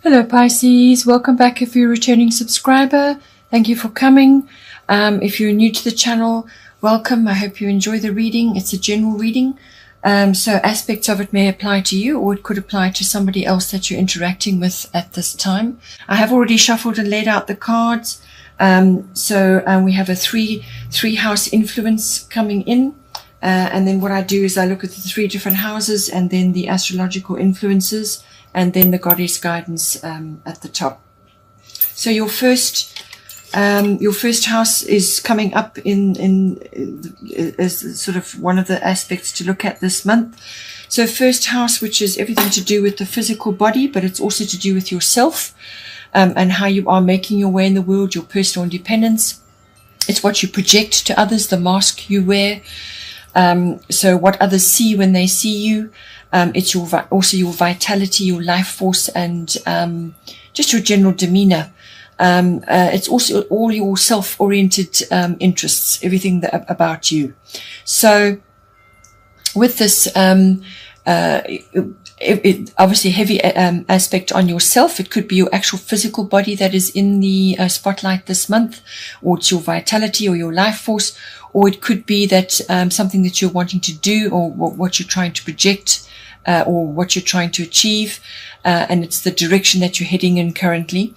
Hello Pisces, welcome back if you're a returning subscriber. Thank you for coming. If you're new to the channel, welcome. I hope you enjoy the reading. It's a general reading, so aspects of it may apply to you, or it could apply to somebody else that you're interacting with at this time. I have already shuffled and laid out the cards. We have a three house influence coming in. And then what I do is I look at the three different houses and then the astrological influences and then the goddess guidance at the top. So your first house is coming up as sort of one of the aspects to look at this month. So first house, which is everything to do with the physical body, but it's also to do with yourself and how you are making your way in the world, your personal independence. It's what you project to others, the mask you wear. So what others see when they see you. It's also your vitality, your life force, and just your general demeanor. It's also all your self-oriented interests, everything about you. So with this, obviously heavy aspect on yourself. It could be your actual physical body that is in the spotlight this month, or it's your vitality or your life force, or it could be that something that you're wanting to do, or what you're trying to project, or what you're trying to achieve, and it's the direction that you're heading in currently.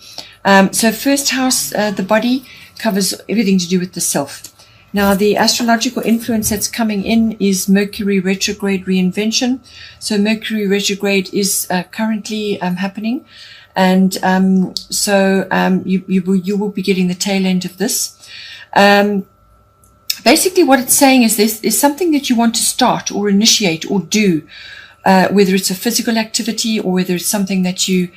So first house, the body, covers everything to do with the self. Now, the astrological influence that's coming in is Mercury retrograde reinvention. So Mercury retrograde is currently happening. And you will be getting the tail end of this. Basically, what it's saying is there's something that you want to start or initiate or do, whether it's a physical activity or whether it's something that you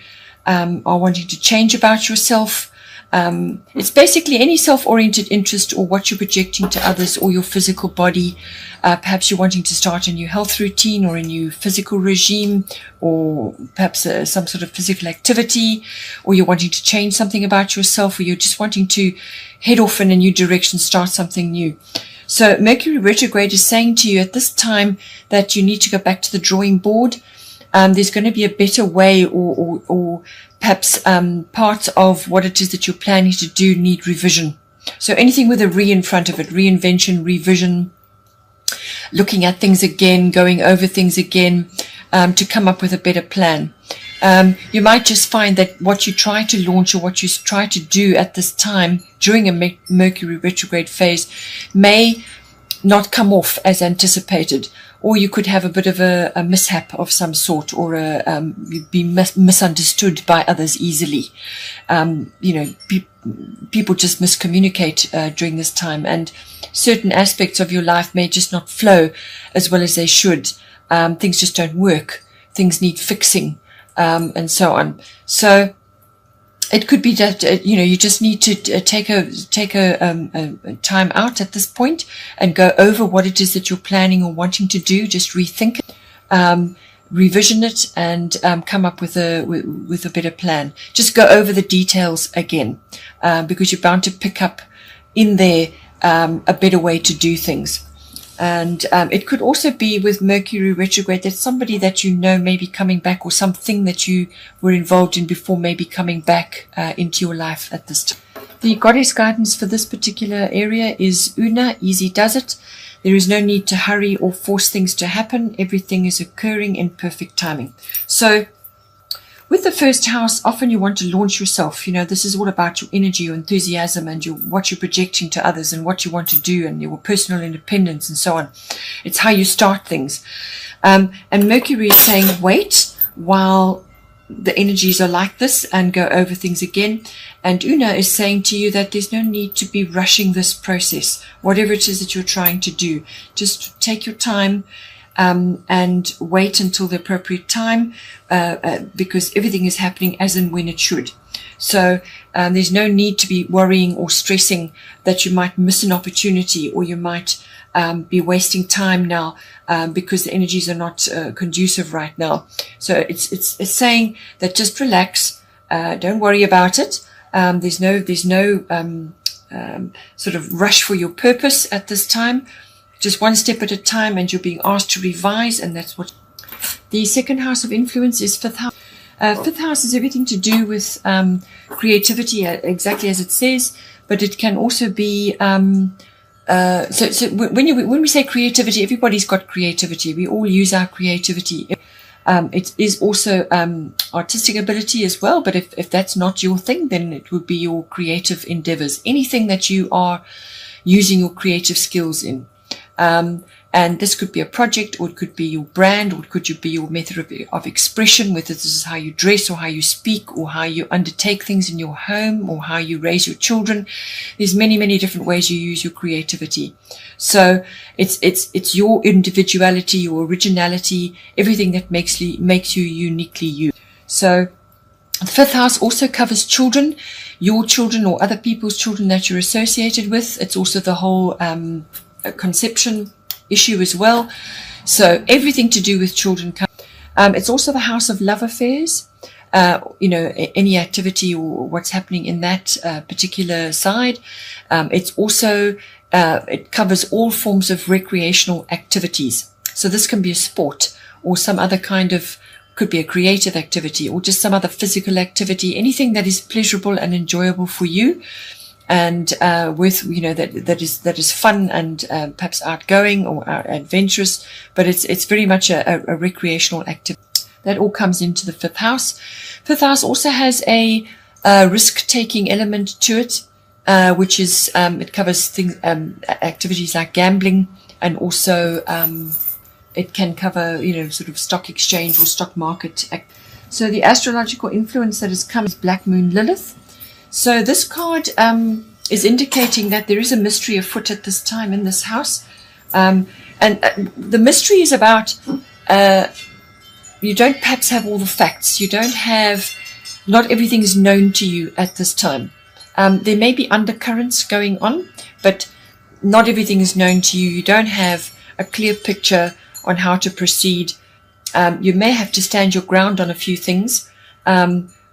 are wanting to change about yourself. It's basically any self-oriented interest or what you're projecting to others or your physical body. Perhaps you're wanting to start a new health routine or a new physical regime, or perhaps some sort of physical activity, or you're wanting to change something about yourself, or you're just wanting to head off in a new direction, start something new. So Mercury retrograde is saying to you at this time that you need to go back to the drawing board. There's going to be a better way, or perhaps parts of what it is that you're planning to do need revision. So anything with a re in front of it, reinvention, revision, looking at things again, going over things again, to come up with a better plan. You might just find that what you try to launch or what you try to do at this time during a Mercury retrograde phase may not come off as anticipated, or you could have a bit of a mishap of some sort, or you'd be misunderstood by others easily. People just miscommunicate during this time, and certain aspects of your life may just not flow as well as they should. Things just don't work. Things need fixing, and so on. So it could be that you just need to take a time out at this point and go over what it is that you're planning or wanting to do. Just rethink it, revision it, and come up with a better plan. Just go over the details again, because you're bound to pick up in there a better way to do things. And it could also be with Mercury retrograde that somebody that you know may be coming back, or something that you were involved in before may be coming back into your life at this time. The goddess guidance for this particular area is Una, easy does it. There is no need to hurry or force things to happen. Everything is occurring in perfect timing. So with the first house, often you want to launch yourself. This is all about your energy, your enthusiasm, and what you're projecting to others and what you want to do, and your personal independence and so on. It's how you start things. And Mercury is saying, wait while the energies are like this and go over things again. And Una is saying to you that there's no need to be rushing this process, whatever it is that you're trying to do. Just take your time. And wait until the appropriate time, because everything is happening as and when it should. So there's no need to be worrying or stressing that you might miss an opportunity, or you might be wasting time now because the energies are not conducive right now. So it's saying that just relax, don't worry about it. There's no sort of rush for your purpose at this time. Just one step at a time, and you're being asked to revise, and that's what the second house of influence is fifth house. Fifth house is everything to do with creativity, exactly as it says, but it can also be so when we say creativity, everybody's got creativity. We all use our creativity. It is also artistic ability as well, but if that's not your thing, then it would be your creative endeavors, anything that you are using your creative skills in. And this could be a project, or it could be your brand, or it could be your method of expression, whether this is how you dress or how you speak or how you undertake things in your home or how you raise your children. There's many, many different ways you use your creativity. So it's your individuality, your originality, everything that makes you uniquely you. So the fifth house also covers children, your children or other people's children that you're associated with. It's also the whole conception issue as well. So everything to do with children. It's also the house of love affairs, any activity or what's happening in that particular side. It's also, it covers all forms of recreational activities. So this can be a sport or some other kind of, could be a creative activity or just some other physical activity, anything that is pleasurable and enjoyable for you. And with that is fun and perhaps outgoing or adventurous, but it's very much a recreational activity. That all comes into the fifth house. Fifth house also has a risk-taking element to it, which is it covers things, activities like gambling, and also it can cover sort of stock exchange or stock market. So the astrological influence that has come is Black Moon Lilith. So this card is indicating that there is a mystery afoot at this time in this house. And the mystery is about you don't perhaps have all the facts. You don't have, not everything is known to you at this time. There may be undercurrents going on, but not everything is known to you. You don't have a clear picture on how to proceed. You may have to stand your ground on a few things.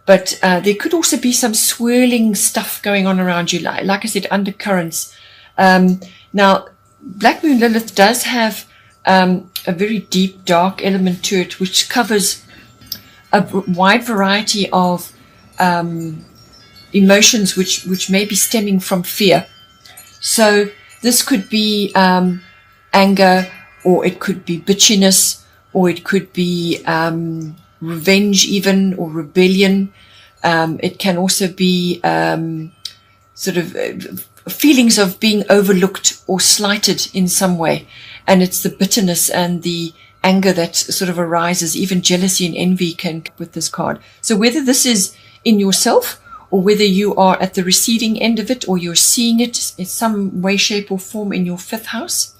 But there could also be some swirling stuff going on around you, like I said, undercurrents. Now, Black Moon Lilith does have a very deep, dark element to it, which covers a wide variety of emotions which may be stemming from fear. So this could be anger, or it could be bitchiness, or it could be revenge even, or rebellion. It can also be sort of feelings of being overlooked or slighted in some way. And it's the bitterness and the anger that sort of arises. Even jealousy and envy can come with this card. So whether this is in yourself, or whether you are at the receiving end of it, or you're seeing it in some way, shape or form in your fifth house.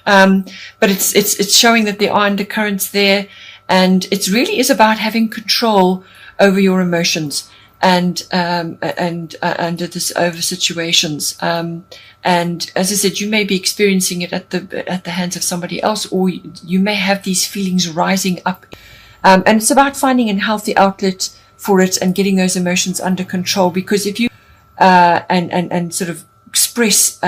But it's showing that there are undercurrents there. And it really is about having control over your emotions and under this over situations. And as I said, you may be experiencing it at the hands of somebody else, or you may have these feelings rising up. And it's about finding a healthy outlet for it and getting those emotions under control. Because if you and sort of express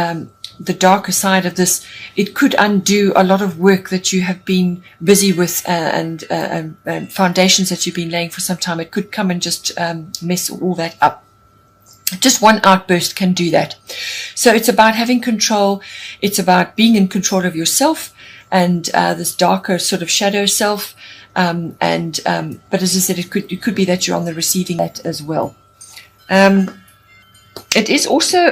the darker side of this, it could undo a lot of work that you have been busy with and foundations that you've been laying for some time. It could come and just mess all that up. Just one outburst can do that. So it's about having control. It's about being in control of yourself and this darker sort of shadow self. But as I said, it could be that you're on the receiving that as well. It is also,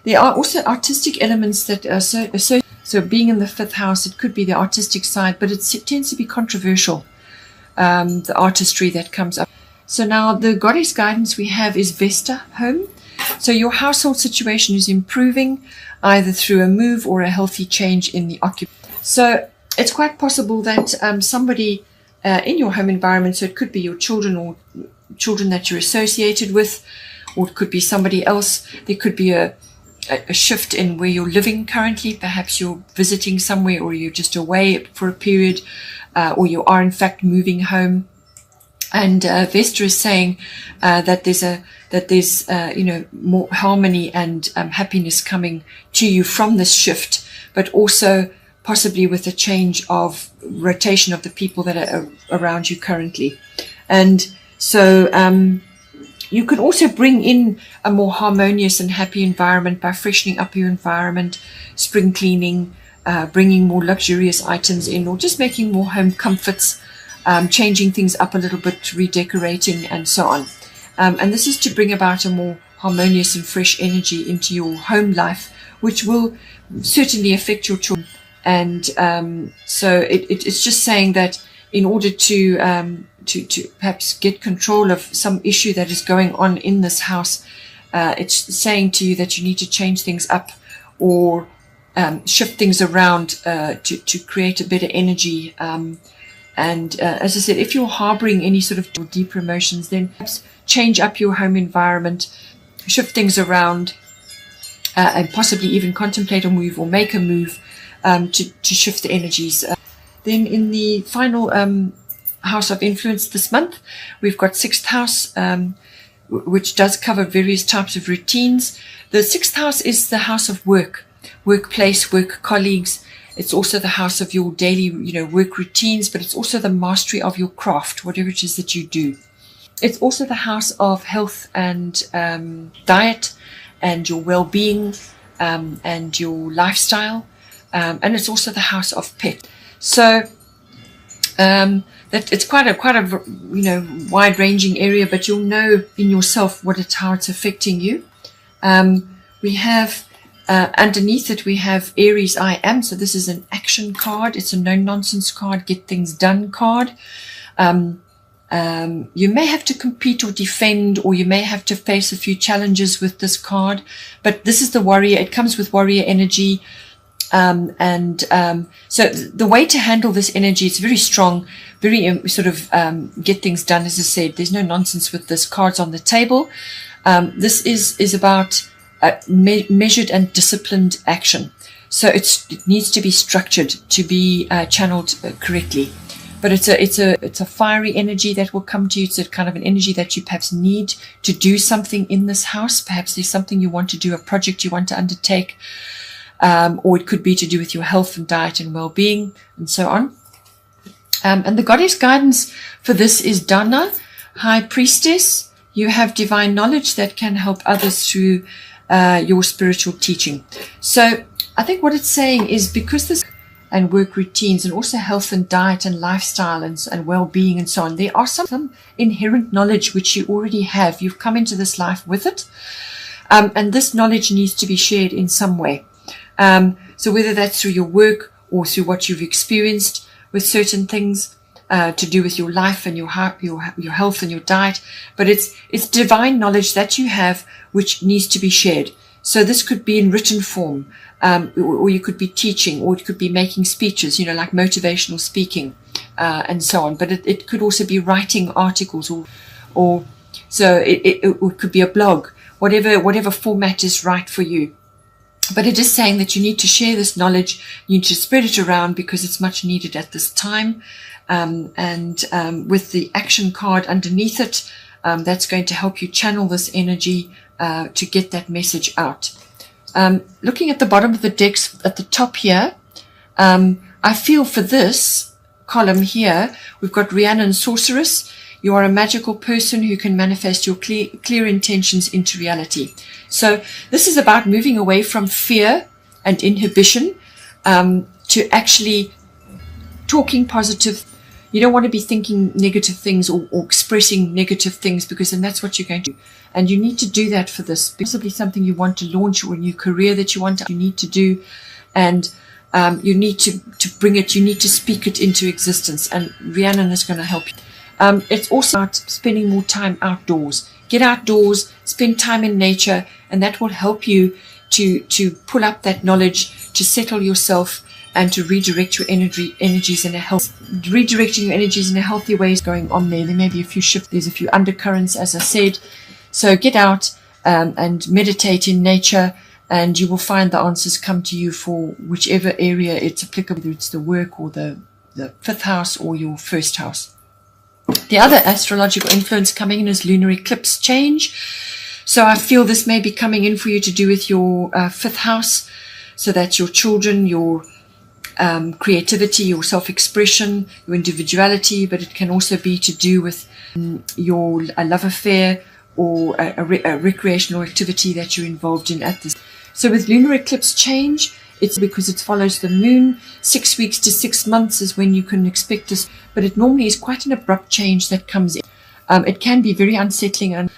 there are also artistic elements that are so being in the fifth house, it could be the artistic side, but it tends to be controversial, the artistry that comes up. So now the goddess guidance we have is Vesta home. So your household situation is improving either through a move or a healthy change in the occupation. So it's quite possible that somebody in your home environment, so it could be your children or children that you're associated with, or it could be somebody else. There could be a shift in where you're living currently. Perhaps you're visiting somewhere, or you're just away for a period, or you are in fact moving home. And Vesta is saying that there's more harmony and happiness coming to you from this shift, but also possibly with a change of rotation of the people that are around you currently. And So you can also bring in a more harmonious and happy environment by freshening up your environment, spring cleaning, bringing more luxurious items in, or just making more home comforts, changing things up a little bit, redecorating, and so on. And this is to bring about a more harmonious and fresh energy into your home life, which will certainly affect your children. And so it's just saying that in order to perhaps get control of some issue that is going on in this house, it's saying to you that you need to change things up or shift things around to create a better energy. And as I said, if you're harboring any sort of deeper emotions, then perhaps change up your home environment, shift things around, and possibly even contemplate a move or make a move to shift the energies. Then in the final house of influence this month, we've got 6th house, which does cover various types of routines. The 6th house is the house of work, workplace, work colleagues. It's also the house of your daily, work routines, but it's also the mastery of your craft, whatever it is that you do. It's also the house of health and diet and your well-being and your lifestyle. And it's also the house of pet. So that it's quite a wide-ranging area, but you'll know in yourself how it's affecting you. We have underneath it, we have Aries I Am. So this is an action card. It's a no-nonsense card, get things done card. You may have to compete or defend, or you may have to face a few challenges with this card, but this is the warrior. It comes with warrior energy. So the way to handle this energy, it's very strong, very get things done. As I said, there's no nonsense with this. Cards on the table. This is about measured and disciplined action. So it needs to be structured to be channeled correctly. But it's a fiery energy that will come to you. It's a kind of an energy that you perhaps need to do something in this house. Perhaps there's something you want to do, a project you want to undertake. Or it could be to do with your health and diet and well-being and so on. And the goddess guidance for this is Dana, High Priestess. You have divine knowledge that can help others through your spiritual teaching. So I think what it's saying is, because this and work routines and also health and diet and lifestyle and well-being and so on, there are some inherent knowledge which you already have. You've come into this life with it. And this knowledge needs to be shared in some way. So whether that's through your work or through what you've experienced with certain things to do with your life and your health and your diet, but it's divine knowledge that you have which needs to be shared. So this could be in written form, or you could be teaching, or it could be making speeches, like motivational speaking, and so on. But it could also be writing articles, or so it could be a blog, whatever format is right for you. But it is saying that you need to share this knowledge, you need to spread it around because it's much needed at this time. With the action card underneath it, that's going to help you channel this energy to get that message out. Looking at the bottom of the decks at the top here, I feel for this column here, we've got Rhiannon Sorceress. You are a magical person who can manifest your clear intentions into reality. So this is about moving away from fear and inhibition to actually talking positive. You don't want to be thinking negative things or expressing negative things, because then that's what you're going to do. And you need to do that for this. Possibly something you want to launch, or a new career that you need to do. And you need to bring it, you need to speak it into existence. And Rhiannon is going to help you. It's also about spending more time outdoors. Get outdoors, spend time in nature, and that will help you to pull up that knowledge, to settle yourself, and to redirect your energies in a redirecting your energies in a healthy way is going on there. There may be a few shifts, there's a few undercurrents, as I said. So get out and meditate in nature, and you will find the answers come to you for whichever area it's applicable, whether it's the work or the 5th house or your 1st house. The other astrological influence coming in is lunar eclipse change. So I feel this may be coming in for you to do with your 5th house. So that's your children, your creativity, your self-expression, your individuality, but it can also be to do with your love affair or a recreational activity that you're involved in at this. So with lunar eclipse change, it's because it follows the moon. 6 weeks to 6 months is when you can expect this, but it normally is quite an abrupt change that comes in. It can be very unsettling, and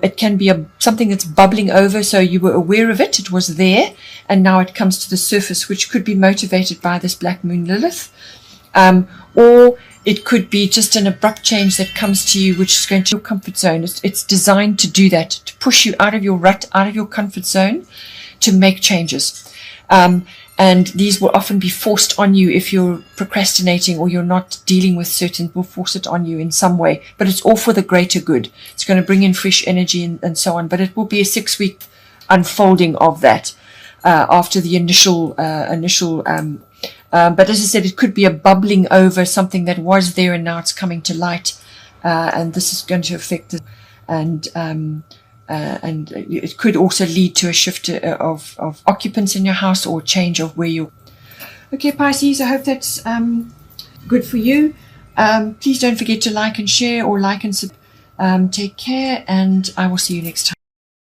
it can be something that's bubbling over, so you were aware of it, it was there, and now it comes to the surface, which could be motivated by this black moon Lilith. Or it could be just an abrupt change that comes to you, which is going to your comfort zone. It's designed to do that, to push you out of your rut, out of your comfort zone, to make changes. And these will often be forced on you if you're procrastinating or you're not dealing with certain, will force it on you in some way. But it's all for the greater good. It's going to bring in fresh energy and so on. But it will be a 6-week unfolding of that after the initial. But as I said, it could be a bubbling over something that was there and now it's coming to light. And this is going to affect it. And it could also lead to a shift of occupants in your house or change of where you're. Okay, Pisces, I hope that's good for you. Please don't forget to like and share or like and subscribe. Take care, and I will see you next time.